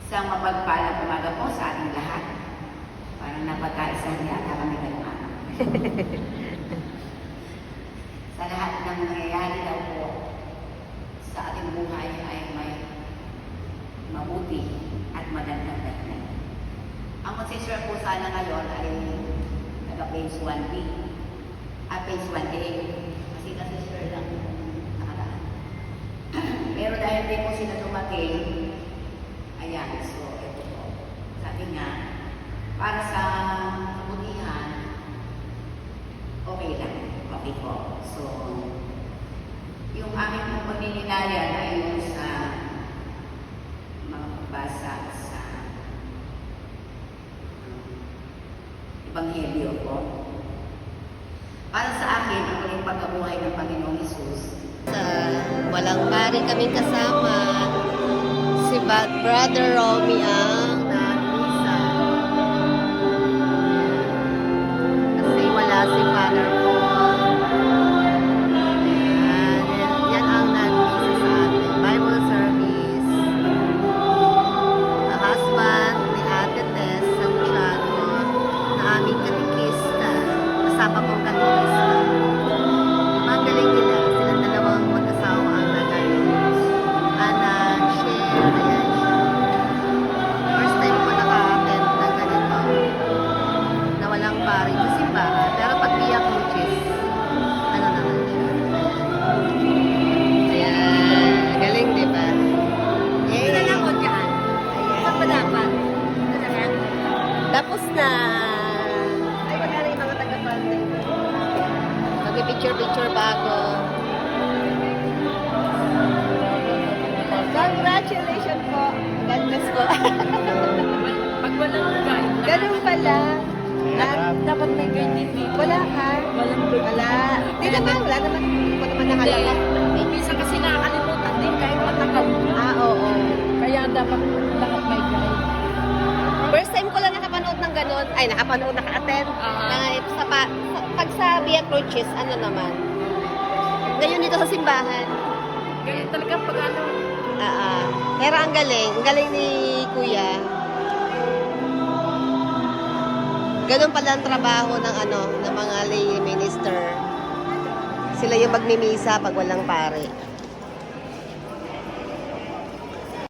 Isang mapagpalang umaga po sa ating lahat. Parang napagkaisa yata kami ngayong araw. Sa lahat ng nangyayari daw po sa ating buhay ay may mabuti at magandang dahilan. Ang magsishare po sana ngayon ay taga-page 1B at page 1A kasi nasishare lang nakaraan. Pero dahil di po sila dumating, ayan, so ito po. Sabi nga, para sa kabutihan, okay lang. Okay po. So, yung aming pong pagninilayan ay yung sa mga pagbasa sa Ebanghelyo po. Para sa akin, ang muling pagkabuhay ng Panginoong Hesus. Walang pari kaming kasama. Si Brother Romy ang nag-misa. Kasi wala si Father Paul. Yan ang nag-misa sa ating Bible service. Ang husband ni Ate Tess Santiago na aming katikista. Kasama kong katikista. Magaling nila. Silang dalawang mag-asawa ang nagaling. Anak, share, ayan siya. First time ko naka-attend ng ganito. Na walang pari sa simbahan. Pero pag Via Crucis, ano naman siya. Ayan. Galing, di ba? Hindi na lang ko dyan. Saan ba dapat? Tapos na. Ay, wala na yung mga taga-pandem. Mag-picture-picture bago. Congratulations po. God bless po. Pag walang guide, Ganun pala. dapat may guide din dito. Wala ka? Walang guide. Wala. Di naman, wala naman. Hindi ko naman nakalala. Minsan kasi nakakalimutan din kahit matagal. Oo. Kaya dapat lahat may guide. First time ko lang nakapanood ng ganun. Ay, naka-attend. Pag sa Via Crucis, ano naman? Ngayon dito sa simbahan. Kaya talaga pag ano, Pero ang galing. Ang galing ni Kuya. Ganun pala ang trabaho ng ng mga lay minister. Sila yung magmimisa pag walang pare.